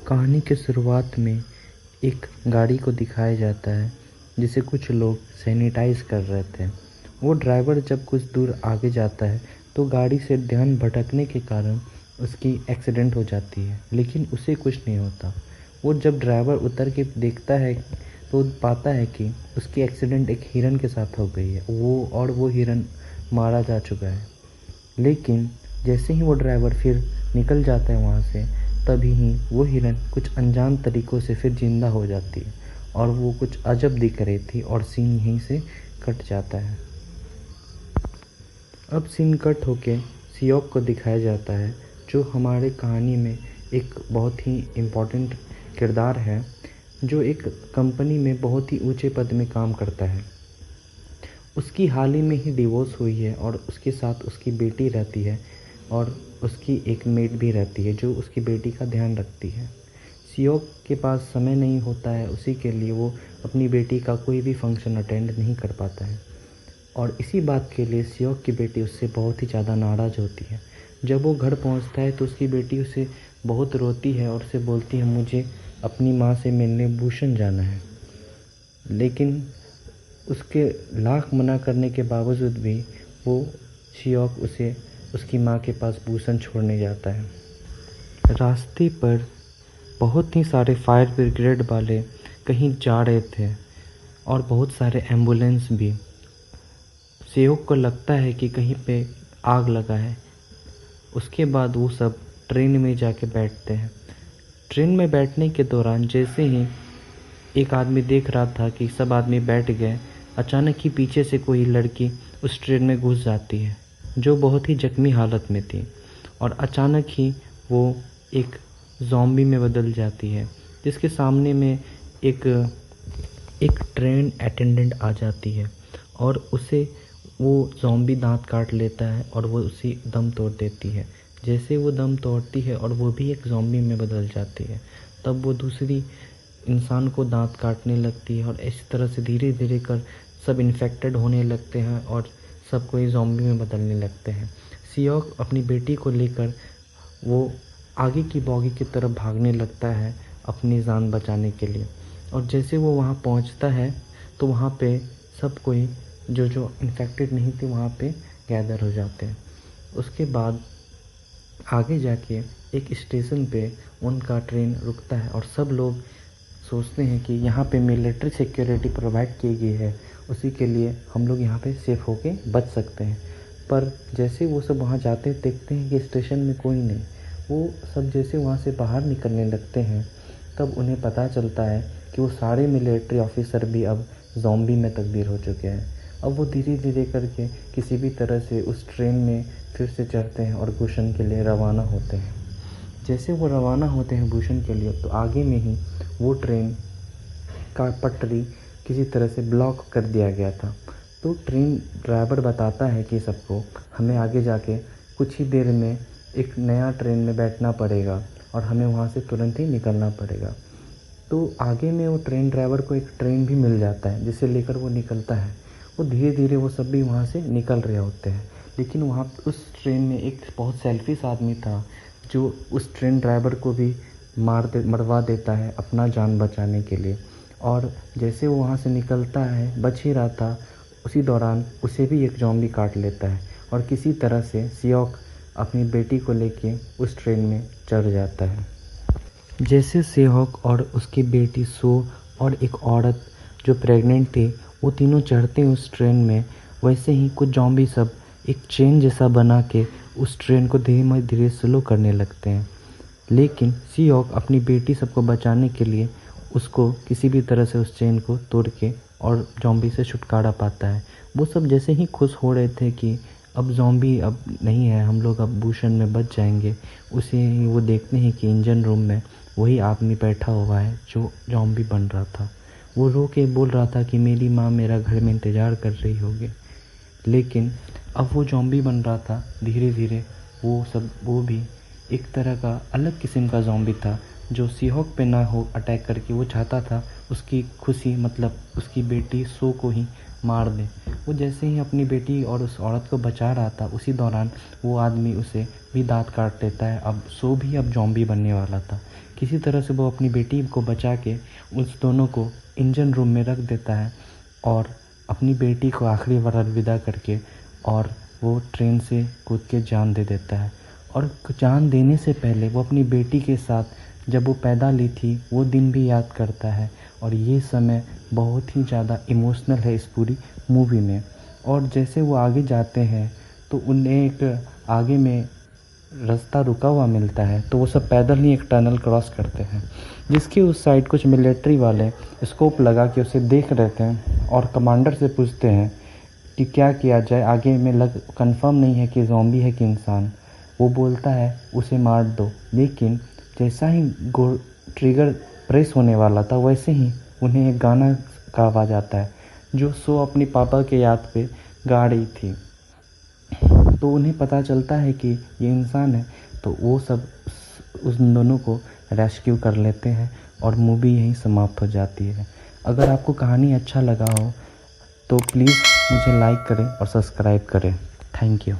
कहानी के शुरुआत में एक गाड़ी को दिखाया जाता है जिसे कुछ लोग सैनिटाइज कर रहे थे। वो ड्राइवर जब कुछ दूर आगे जाता है तो गाड़ी से ध्यान भटकने के कारण उसकी एक्सीडेंट हो जाती है, लेकिन उसे कुछ नहीं होता। वो जब ड्राइवर उतर के देखता है तो पाता है कि उसकी एक्सीडेंट एक हिरन के साथ हो गई है। वो हिरन मारा जा चुका है। लेकिन जैसे ही वो ड्राइवर फिर निकल जाता है वहाँ से, तभी ही वो हिरन कुछ अनजान तरीक़ों से फिर ज़िंदा हो जाती है और वो कुछ अजब दिख रही थी और सीन यहीं से कट जाता है। अब सीन कट होके सियोक को दिखाया जाता है, जो हमारे कहानी में एक बहुत ही इम्पोर्टेंट किरदार है, जो एक कंपनी में बहुत ही ऊंचे पद में काम करता है। उसकी हाल ही में ही डिवोर्स हुई है और उसके साथ उसकी बेटी रहती है और उसकी एक मेड भी रहती है जो उसकी बेटी का ध्यान रखती है। सियोक के पास समय नहीं होता है, उसी के लिए वो अपनी बेटी का कोई भी फंक्शन अटेंड नहीं कर पाता है और इसी बात के लिए सियोक की बेटी उससे बहुत ही ज़्यादा नाराज़ होती है। जब वो घर पहुंचता है तो उसकी बेटी उसे बहुत रोती है और उसे बोलती है, मुझे अपनी माँ से मिलने भूषण जाना है। लेकिन उसके लाख मना करने के बावजूद भी वो सियोक उसे उसकी माँ के पास भूषण छोड़ने जाता है। रास्ते पर बहुत ही सारे फायर ब्रिगेड वाले कहीं जा रहे थे और बहुत सारे एम्बुलेंस भी। सियोक को लगता है कि कहीं पे आग लगा है। उसके बाद वो सब ट्रेन में जाके बैठते हैं। ट्रेन में बैठने के दौरान जैसे ही एक आदमी देख रहा था कि सब आदमी बैठ गए, अचानक ही पीछे से कोई लड़की उस ट्रेन में घुस जाती है जो बहुत ही जख्मी हालत में थी और अचानक ही वो एक ज़ॉम्बी में बदल जाती है, जिसके सामने में एक ट्रेन अटेंडेंट आ जाती है और उसे वो ज़ॉम्बी दांत काट लेता है और वो उसी दम तोड़ देती है। जैसे वो दम तोड़ती है और वो भी एक ज़ॉम्बी में बदल जाती है, तब वो दूसरी इंसान को दांत काटने लगती है और इस तरह से धीरे धीरे कर सब इन्फेक्टेड होने लगते हैं और सब कोई ज़ॉम्बी में बदलने लगते हैं। सियोक अपनी बेटी को लेकर वो आगे की बॉगी की तरफ भागने लगता है अपनी जान बचाने के लिए, और जैसे वो वहाँ पहुँचता है तो वहाँ पे सब कोई जो इन्फेक्टेड नहीं थे वहाँ पे गैदर हो जाते हैं। उसके बाद आगे जाके एक स्टेशन पे उनका ट्रेन रुकता है और सब लोग सोचते हैं कि यहाँ पे मिलिट्री सिक्योरिटी प्रोवाइड की गई है, उसी के लिए हम लोग यहाँ पे सेफ़ होके बच सकते हैं। पर जैसे वो सब वहाँ जाते देखते हैं कि स्टेशन में कोई नहीं, वो सब जैसे वहाँ से बाहर निकलने लगते हैं तब उन्हें पता चलता है कि वो सारे मिलिट्री ऑफिसर भी अब ज़ॉम्बी में तब्दील हो चुके हैं। अब वो धीरे धीरे करके किसी भी तरह से उस ट्रेन में फिर से चढ़ते हैं और भूषण के लिए रवाना होते हैं। जैसे वो रवाना होते हैं भूषण के लिए तो आगे में ही वो ट्रेन का पटरी किसी तरह से ब्लॉक कर दिया गया था। तो ट्रेन ड्राइवर बताता है कि सबको हमें आगे जाके कुछ ही देर में एक नया ट्रेन में बैठना पड़ेगा और हमें वहाँ से तुरंत ही निकलना पड़ेगा। तो आगे में वो ट्रेन ड्राइवर को एक ट्रेन भी मिल जाता है जिसे लेकर वो निकलता है। वो धीरे धीरे वो सब भी वहाँ से निकल रहे होते हैं, लेकिन वहाँ उस ट्रेन में एक बहुत सेल्फिश आदमी था जो उस ट्रेन ड्राइवर को भी मरवा देता है अपना जान बचाने के लिए। और जैसे वो वहाँ से निकलता है, बच ही रहा था, उसी दौरान उसे भी एक ज़ॉम्बी काट लेता है और किसी तरह से सियोक अपनी बेटी को लेके उस ट्रेन में चढ़ जाता है। जैसे सियोक और उसकी बेटी सो और एक औरत जो प्रेग्नेंट थी वो तीनों चढ़ते हैं उस ट्रेन में, वैसे ही कुछ ज़ॉम्बी सब एक चेन जैसा बना के उस ट्रेन को धीरे धीरे स्लो करने लगते हैं। लेकिन सियोक अपनी बेटी सबको बचाने के लिए उसको किसी भी तरह से उस चेन को तोड़ के और ज़ॉम्बी से छुटकारा पाता है। वो सब जैसे ही खुश हो रहे थे कि अब ज़ॉम्बी अब नहीं है, हम लोग अब भूषण में बच जाएंगे, उसे ही वो देखते हैं कि इंजन रूम में वही आदमी बैठा हुआ है जो ज़ॉम्बी बन रहा था। वो रो के बोल रहा था कि मेरी माँ मेरा घर में इंतज़ार कर रही होगी। लेकिन अब वो ज़ॉम्बी बन रहा था धीरे धीरे। वो भी एक तरह का अलग किस्म का ज़ॉम्बी था जो सियोक पे ना हो अटैक करके वो चाहता था उसकी खुशी मतलब उसकी बेटी सो को ही मार दे। वो जैसे ही अपनी बेटी और उस औरत को बचा रहा था उसी दौरान वो आदमी उसे भी दांत काट लेता है। अब सो भी अब ज़ॉम्बी बनने वाला था। किसी तरह से वो अपनी बेटी को बचा के उस दोनों को इंजन रूम में रख देता है और अपनी बेटी को आखिरी बार अलविदा करके और वो ट्रेन से कूद के जान दे देता है। और जान देने से पहले वो अपनी बेटी के साथ जब वो पैदा ली थी वो दिन भी याद करता है। और ये समय बहुत ही ज़्यादा इमोशनल है इस पूरी मूवी में। और जैसे वो आगे जाते हैं तो उन्हें एक आगे में रास्ता रुका हुआ मिलता है, तो वो सब पैदल ही एक टनल क्रॉस करते हैं जिसके उस साइड कुछ मिलिट्री वाले स्कोप लगा के उसे देख रहे थे और कमांडर से पूछते हैं कि क्या किया जाए, आगे में कंफर्म नहीं है कि ज़ॉम्बी है कि इंसान। वो बोलता है उसे मार दो, लेकिन जैसा ही ट्रिगर प्रेस होने वाला था वैसे ही उन्हें एक गाना का आवाज़ आता है जो सो अपने पापा के याद पे गा रही थी। तो उन्हें पता चलता है कि ये इंसान है, तो वो सब उस दोनों को रेस्क्यू कर लेते हैं और मूवी यहीं समाप्त हो जाती है। अगर आपको कहानी अच्छा लगा हो तो प्लीज़ मुझे लाइक करें और सब्सक्राइब करें। Thank you.